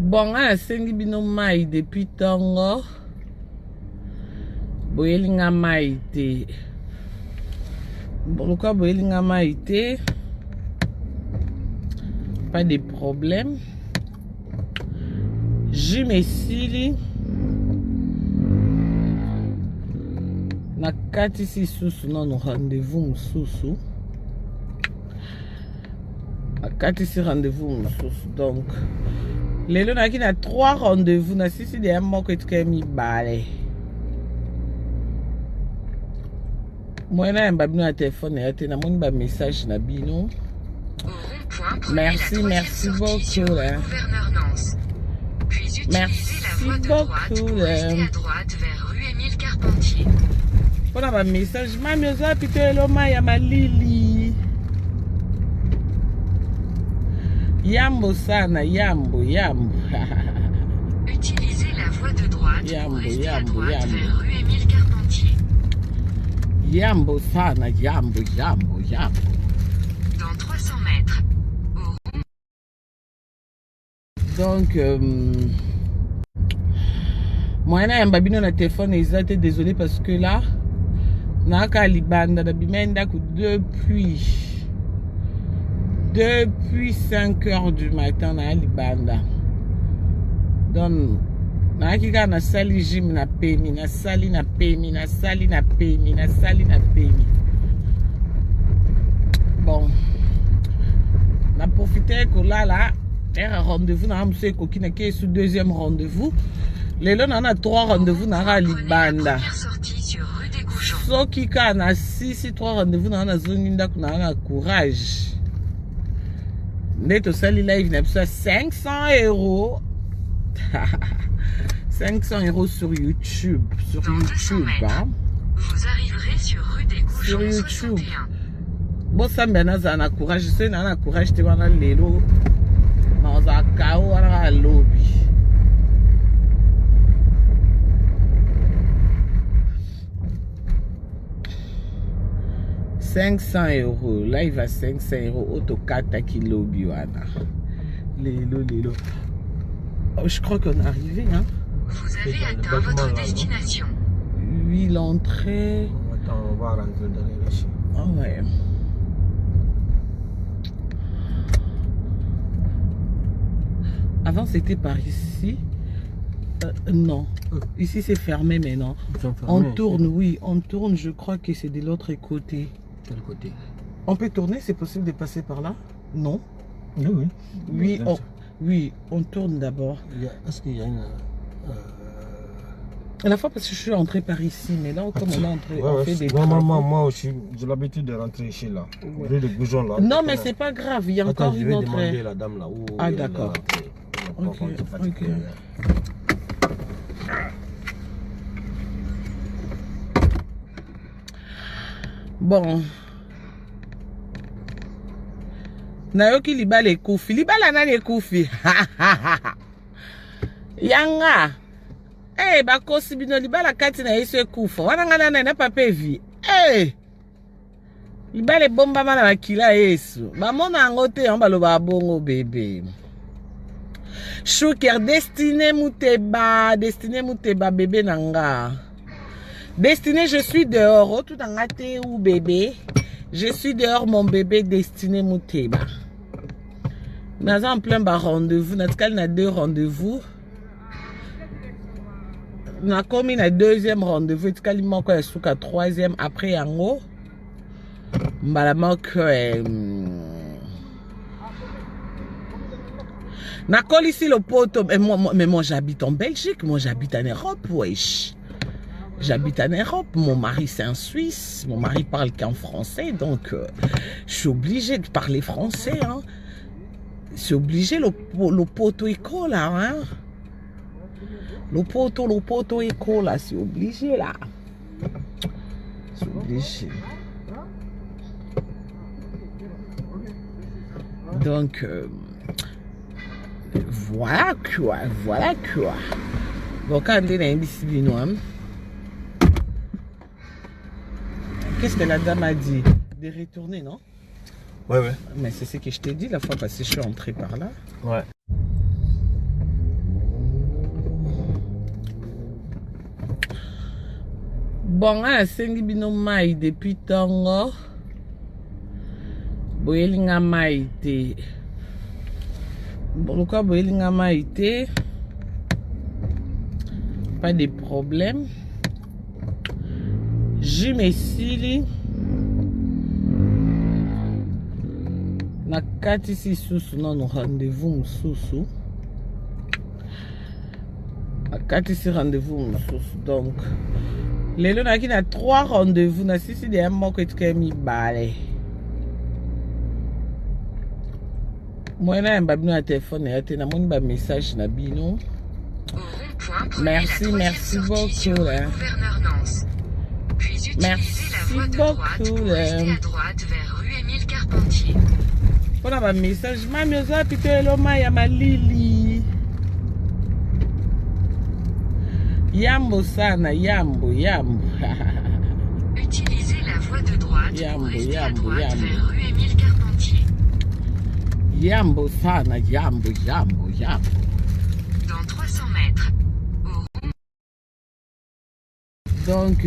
Bon, asengi bino mai depuis tango. Boyelinga mai te. Pourquoi boyelinga mai te? Pas de problème. Je me sili. Na kati si susu non rendez-vous susu. Na kati si rendez-vous susu donc. Lelo na ki na 3 rendez-vous na sisi de moko etuke mi bale. Moi na yamba bino na téléphone ya te na moni ba message na bino. Merci, merci beaucoup là. Merci beaucoup là. Voilà ma message, mami oza pite loma ya malili. Yambo sana, yambo. Utilisez la voie de droite pour rester à droite vers rue Émile Carpentier. Yambo sana, yambo. Dans 300 mètres. Donc, moi, je suis babino na téléphone et ils désolé parce que là, naka libanda da bimenda depuis 5 heures du matin na libanda. Donc, naki ka na sali gym na pemi, na sali na pemi. Bon, na profité que là, un rendez-vous na amse ko ki na ke sous deuxième rendez-vous. Lelo on a 3 rendez-vous na libanda. So ki ka na 6 3 rendez-vous na zone ndako na courage. Neto sali live na 500 €. 500 € sur YouTube. Sur YouTube. Hein? Vous arriverez sur rue des Goujons. Sur YouTube. 61. Bon, ça me na courage. Je sais na courage te wana lelo. Dans un chaos à lobby. €500. Là, il va 500 € autocata qui lobby. Lélo. Oh, je crois qu'on est arrivé. Hein? Vous avez atteint votre destination. Oui, l'entrée. Attends, on va rentrer dans les récits. Ah ouais. Avant, c'était par ici. Non. Ici, c'est fermé maintenant. On tourne, oui. On tourne. Je crois que c'est de l'autre côté. Quel côté? On peut tourner? C'est possible de passer par là? Non. Oui. Oui, on tourne d'abord. Est-ce qu'il y a une... À la fois parce que je suis entré par ici, mais là, comme on est entré, on fait des... Normalement, moi aussi, j'ai l'habitude de rentrer ici, là. Rue de Goujon, là. Non, mais c'est pas grave, il y a encore une autre... Je vais demander à la dame, là, où... Ah, d'accord. Ok. Bon. Nayoki libala ekufi. Libala nani ekufi? Yanga. Eh, bakosi bino libala kati na yesu ekufa. Wana ngana na papa vi. Eh. Libala bomba mana bakila yesu. Bamona ngo te on baloba bongo bébé. Chouker destiné Mouteba bébé nanga. Destiné, je suis dehors. Oh, tout en gâté ou bébé. Je suis dehors, mon bébé destiné Mouteba. Nous avons en plein rendez-vous. Nous avons 2 rendez-vous. Nous avons commis un 2e rendez-vous. Nous avons un 3e après yango. Nakol ici le poteau. Mais moi j'habite en Belgique. Moi j'habite en Europe. Wesh. J'habite en Europe, mon mari c'est un Suisse, mon mari parle qu'en français, donc je suis obligée de parler français. Hein. C'est obligé le poteau école là. Hein. Le poteau école là, c'est obligé là. C'est obligé. Donc, voilà quoi. Bon, quand on est ici, qu'est-ce que la dame a dit? De retourner, non? Ouais. Mais c'est ce que je t'ai dit la fois parce que je suis entré par là. Ouais. Bon, asengi bino mai depuis tango. Boyelinga mai te. Pourquoi boyelinga mai te? Pas de problème. Je me sili. Na kati si susu non rendez-vous susu. Na kati si rendez-vous susu donc. Lelo na ki na 3 rendez-vous na sisi de moko etuke mi bale. Moi na yamba bino na téléphone ya te na moni ba message na bino. Merci beaucoup. Puis utilisez la voie de droite pour rester à droite vers rue Émile Carpentier. Voilà ma message. Mami oza pite loma ya malili. Yambo sana, yambo. Utilisez la voie de droite pour rester à droite vers rue Émile Carpentier. Yambo sana, yambo. Dans 300 mètres. Donc,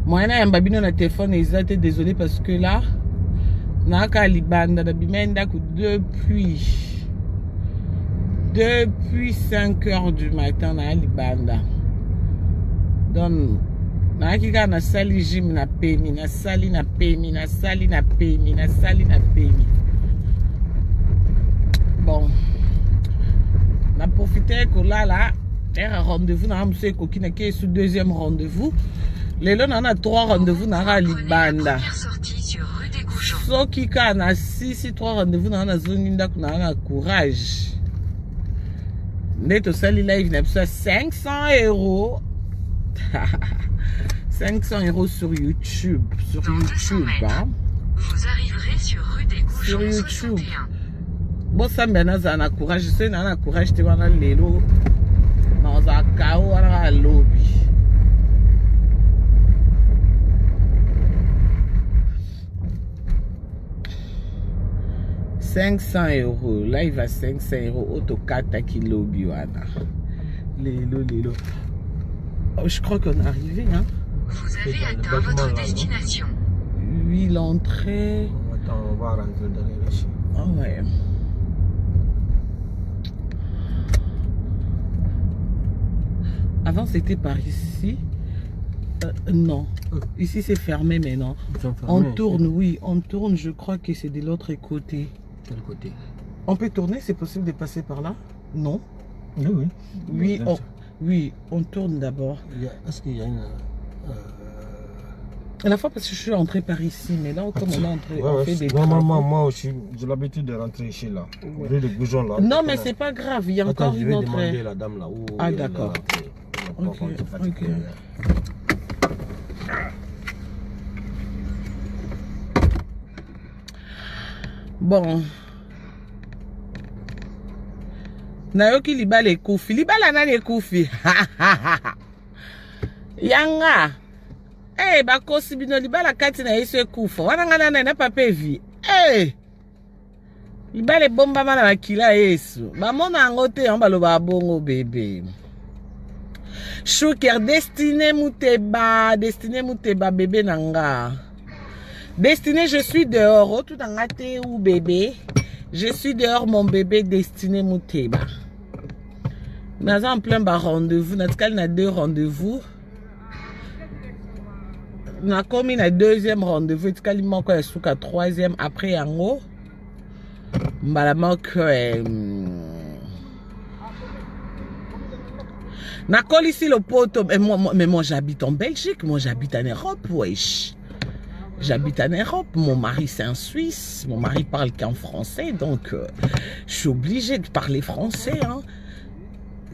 moi, je suis babino na téléphone et ils désolé parce que là, naka libanda na bimenda depuis 5 heures du matin na libanda. Donc, naki ka na sali gym na pemi, na sali na pemi. Bon, na profité que là. Un rendez-vous na monsieur kokina qui est sous deuxième rendez-vous. Lelo on a 3 rendez-vous na libanda. So kika na 6 3 rendez-vous na zoninda kuna courage. Neto sali live na 500 €. 500 € sur YouTube, hein. Vous arriverez sur rue des Gouchons sur YouTube. 61. Bon ça me na courage, c'est na courage te wana lelo. Dans un chaos à la lobby. €500. Là, il va 500 € autocata qui lobby. Lélo. Oh, je crois qu'on est arrivé. Hein? Vous avez atteint votre destination. Oui, l'entrée. Attends, on va rentrer derrière ici. Ah ouais. Avant c'était par ici. Non. Ici c'est fermé maintenant. On tourne, oui. On tourne, je crois que c'est de l'autre côté. Quel côté? On peut tourner, c'est possible de passer par là? Non. Oui. Oui, on tourne d'abord. Est-ce qu'il y a une... À la fois parce que je suis entré par ici, mais là comme on est entré, on fait des normalement, moi aussi, j'ai l'habitude de rentrer ici là. Rue des Goujons là. Non, mais c'est pas grave, il y a encore une autre. Je vais demander la dame là où. Ah d'accord. Ok. Bon. Nayoki libala ekufi. Libala nani ekufi? Yanga. Eh, bakosi bino libala kati na yesu ekufa. Wana ngana na papa vi. Eh. Libala bomba mana bakila yesu. Bamona ngote on baloba bongo bébé. Shuker destiné muteba bébé nanga. Destiné, je suis dehors. Oh, tout en gâté ou bébé. Je suis dehors, mon bébé destiné muteba. Nous en plein bas rendez-vous. Nous avons 2 rendez-vous. Nous avons commis un 2e rendez-vous. Nous avons manqué un 3e après yango. Nous Nakol ici le poteau. Mais moi j'habite en Belgique, moi j'habite en Europe, wesh. J'habite en Europe, mon mari c'est un Suisse, mon mari parle qu'en français, donc je suis obligée de parler français. Hein.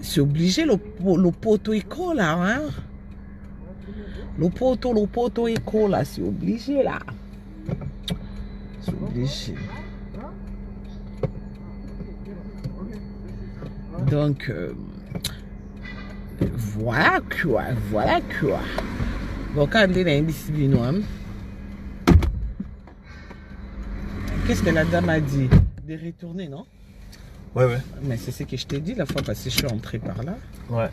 Je suis obligé, le poteau école là. Hein. Le poteau école là, c'est obligé là. C'est obligé. Donc... voilà quoi. Bon, quand on est ici, qu'est-ce que la dame a dit? De retourner, non? Ouais. Mais c'est ce que je t'ai dit la fois parce que je suis entré par là. Ouais.